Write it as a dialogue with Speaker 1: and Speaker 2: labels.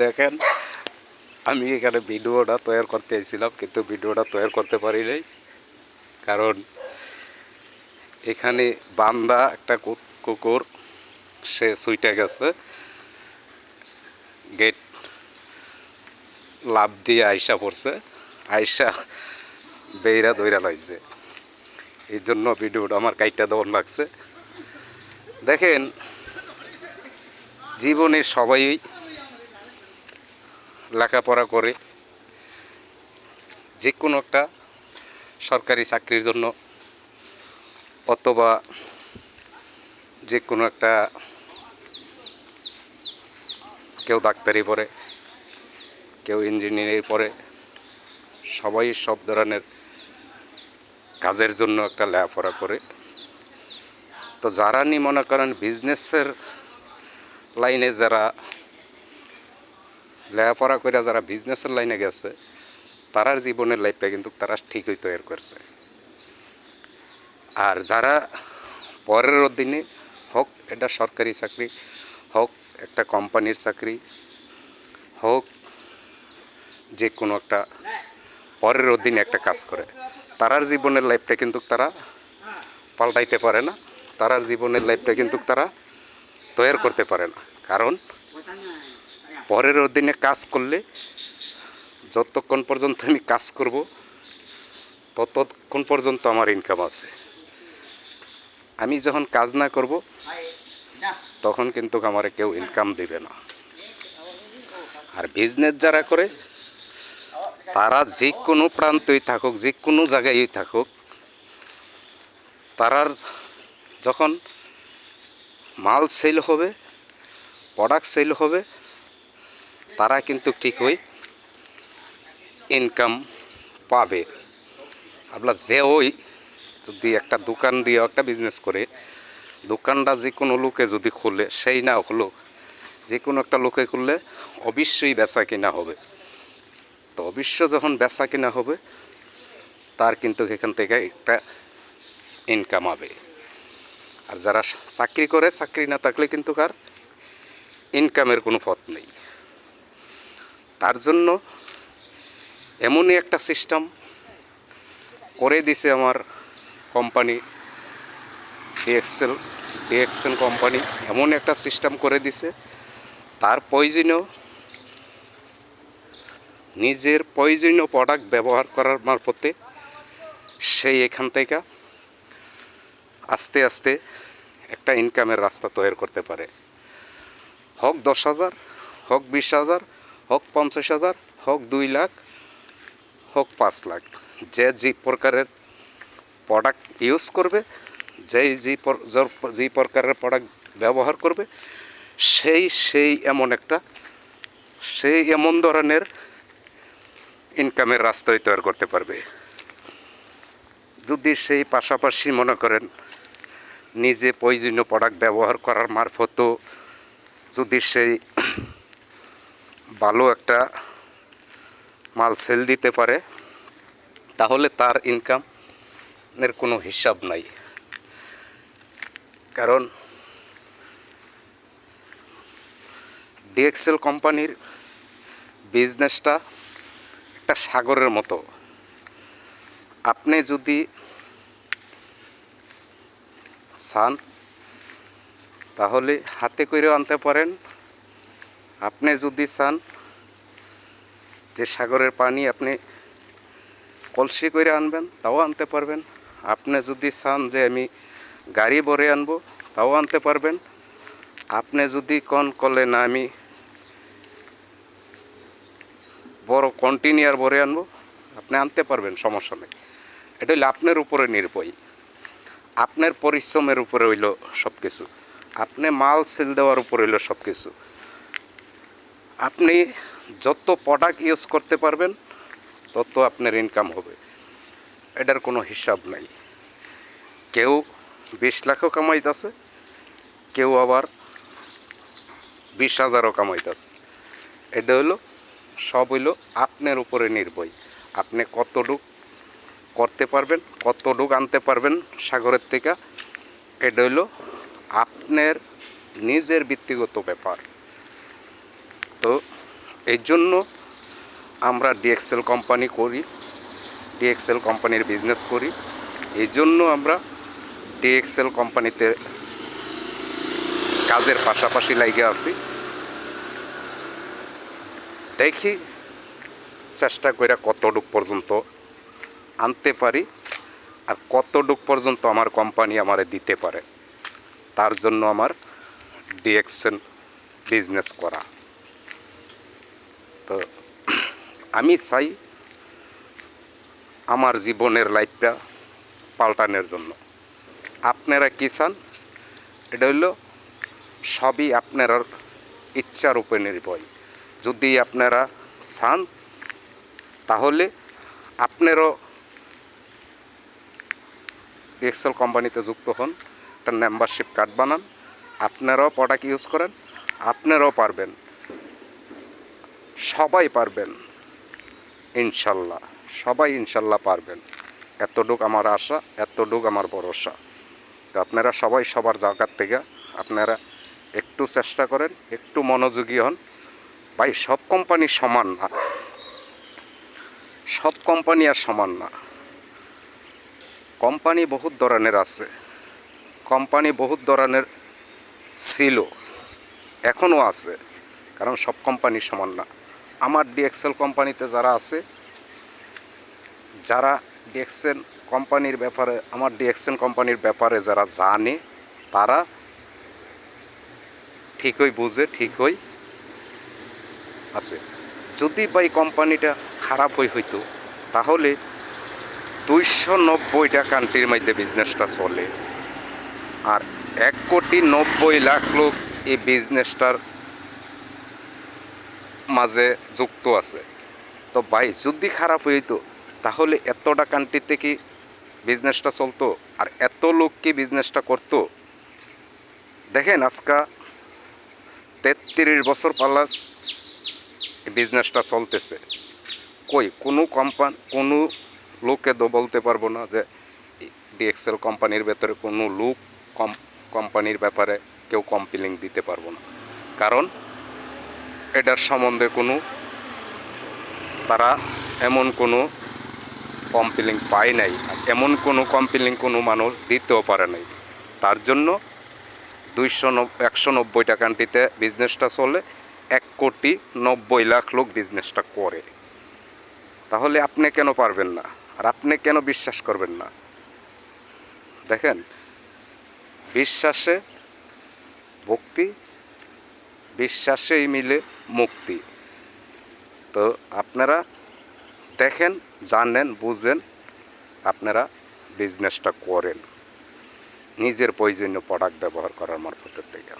Speaker 1: দেখেন, আমি এখানে ভিডিওটা তৈরি করতে এসেছিলাম, কিন্তু ভিডিওটা তৈরি করতে পারি নাই। কারণ এখানে বান্দা একটা কুকুর, সে ছুটে গেছে, গেট লাফ দিয়ে আইসা পড়ছে, আইসা বেইরা দইরা লাইছে। এই জন্য ভিডিওটা আমার কাইটা দেওয়ার লাগছে। দেখেন, জীবনে সবাই লেখাপড়া করে যে কোনো একটা সরকারি চাকরির জন্য, অথবা যে কোনো একটা, কেউ ডাক্তারি পড়ে, কেউ ইঞ্জিনিয়ারিং পড়ে, সবাই সব ধরনের কাজের জন্য একটা লেখাপড়া করে। তো যারা মনে করেন বিজনেসের লাইনে যারা লেখাপড়া করে যারা বিজনেসের লাইনে গেছে, তারার জীবনের লাইফটা কিন্তু তারা ঠিকই তৈরি করছে। আর যারা পরের অধীনে, হোক এটা সরকারি চাকরি, হোক একটা কোম্পানির চাকরি, হোক যে কোনো একটা পরের অধীনে একটা কাজ করে, তারার জীবনের লাইফটা কিন্তু তারা পাল্টাইতে পারে না, তারার জীবনের লাইফটা কিন্তু তারা তৈরি করতে পারে না। কারণ পরের অধীনে কাজ করলে যতক্ষণ পর্যন্ত আমি কাজ করব, ততক্ষণ পর্যন্ত আমার ইনকাম আছে। আমি যখন কাজ না করব, তখন কিন্তু আমার কেউ ইনকাম দিবে না। আর বিজনেস যারা করে, তারা যে কোনো প্রান্তেই থাকুক, যে কোনো জায়গায় থাকুক, তারার যখন মাল সেল হবে, প্রোডাক্ট সেল হবে, তারা কিন্তু ঠিকই ইনকাম পাবে। আপনার যে ওই যদি একটা দোকান দিয়ে একটা বিজনেস করে, দোকানটা যে কোনো লোকে যদি খুলে, সেই না হলো যে কোনো একটা লোকে খুললে অবশ্যই বেচা কিনা হবে। তো অবশ্য যখন বেচা কিনা হবে, তার কিন্তু এখান থেকে একটা ইনকাম হবে। আর যারা চাকরি করে, চাকরি না থাকলে কিন্তু কার ইনকামের কোনো পথ নেই। তার জন্য এমনই একটা সিস্টেম করে দিছে আমার কোম্পানি ডিএক্সএল কোম্পানি, এমন একটা সিস্টেম করে দিছে, তার নিজের প্রয়োজনীয় প্রোডাক্ট ব্যবহার করার মারফতে সেই এখান থেকে আস্তে আস্তে একটা ইনকামের রাস্তা তৈরি করতে পারে। হোক 10,000, হোক 20,000, হোক 50,000, হোক 2 লাখ, হোক 5 লাখ, যে প্রকারের প্রোডাক্ট ইউজ করবে, যে প্রকারের প্রোডাক্ট ব্যবহার করবে, সেই এমন ধরনের ইনকামের রাস্তাই তৈরি করতে পারবে। যদি সেই পাশাপাশি মনে করেন নিজে প্রয়োজনীয় প্রোডাক্ট ব্যবহার করার মারফতও যদি সেই ভালো একটা মাল সেল দিতে পারে, তাহলে তার ইনকামের কোনো হিসাব নাই। কারণ ডিএক্সএল কোম্পানির বিজনেসটা একটা সাগরের মতো। আপনি যদি চান, তাহলে হাতে করেও আনতে পারেন। আপনি যদি চান যে সাগরের পানি আপনি কলসি করে আনবেন, তাও আনতে পারবেন। আপনি যদি চান যে আমি গাড়ি ভরে আনবো, তাও আনতে পারবেন। আপনি যদি কলে না আমি বড় কন্টেইনার ভরে আনবো, আপনি আনতে পারবেন, সমস্যা নেই। এটা হইলো আপনার উপরে নির্ভর, আপনার পরিশ্রমের উপরে হইল সব কিছু, আপনি মাল সেল দেওয়ার উপরে হইল সব কিছু। আপনি যত প্রোডাক্ট ইউজ করতে পারবেন, তত আপনার ইনকাম হবে, এটার কোনো হিসাব নাই। কেউ 20 লাখও কামাইতেছে, কেউ আবার 20,000ও কামাইতেছে। এটা সব হইল আপনার উপরে নির্ভর। আপনি কতটুক করতে পারবেন, কতটুক আনতে পারবেন সাগরের থেকে, এটা হইল আপনার নিজের ব্যক্তিগত ব্যাপার। তো এই জন্য আমরা ডিএক্সএল কোম্পানি করি, ডিএক্সএল কোম্পানির বিজনেস করি। এই জন্য আমরা ডিএক্সএল কোম্পানিতে কাজের পাশাপাশি লাইগে আছি। দেখি চেষ্টা করে কতটুক পর্যন্ত আনতে পারি আর কতটুক পর্যন্ত আমার কোম্পানি আমারে দিতে পারে। তার জন্য আমার ডিএক্সএল বিজনেস করা। তো আমি চাই আমার জীবনের লাইফটা পাল্টানোর জন্য। আপনারা কী চান, এটা হইল সবই আপনার ইচ্ছার উপর নির্ভর। যদি আপনারা চান তাহলে আপনারও ডিএক্সএল কোম্পানিতে যুক্ত হন, একটা মেম্বারশিপ কার্ড বানান, আপনারাও প্রোডাক্ট ইউজ করেন, আপনারাও পারবেন, সবাই পারবেন ইনশাল্লাহ, সবাই ইনশাল্লাহ পারবেন। এতটুক আমার আশা, এতটুক আমার ভরসা। তো আপনারা সবাই সবার জায়গার থেকে আপনারা একটু চেষ্টা করেন, একটু মনোযোগী হন। ভাই সব কোম্পানি সমান না, সব কোম্পানি আর সমান না। কোম্পানি বহুত ধরনের আছে, কোম্পানি বহুত ধরনের ছিল, এখনও আছে, কারণ সব কোম্পানি সমান না। আমার ডিএক্সএল কোম্পানিতে যারা আছে, যারা ডিএক্সএল কোম্পানির ব্যাপারে, আমার ডিএক্সএল কোম্পানির ব্যাপারে যারা জানে, তারা ঠিকই বুঝে, ঠিকই আছে। যদি ভাই কোম্পানিটা খারাপ হইতো তাহলে 290টা কান্ট্রির মধ্যে বিজনেসটা চলে, আর 1,90,00,000 লোক এই বিজনেসটার মাঝে যুক্ত আছে। তো ভাই যদি খারাপ হইতো তাহলে এতটা কান্ট্রিতে কি বিজনেসটা চলতো, আর এত লোক কি বিজনেসটা করতো? দেখেন আজকা 33 বছর প্লাস বিজনেসটা চলতেছে। কই কোনো কোনো লোককে তো বলতে পারবো না যে ডিএক্সএল কোম্পানির ভেতরে কোনো লোক কোম্পানির ব্যাপারে কেউ কমপ্লেইন দিতে পারবো না, কারণ এটার সম্বন্ধে কোনো তারা এমন কোনো কমপ্লেইন পায় নাই, এমন কোনো কমপ্লেইন কোনো মানুষ দিতেও পারে নাই। তার জন্য 190টা কান্ট্রিতে বিজনেসটা চলে, 1,90,00,000 লোক বিজনেসটা করে। তাহলে আপনি কেন পারবেন না, আর আপনি কেন বিশ্বাস করবেন না? দেখেন, বিশ্বাসে ভক্তি, বিশ্বাসেই মিলে মুক্তি। তো আপনারা দেখেন, জানেন, বুঝেন, আপনারা বিজনেসটা করেন নিজের প্রয়োজনীয় প্রোডাক্ট ব্যবহার করার মারফতের থেকে।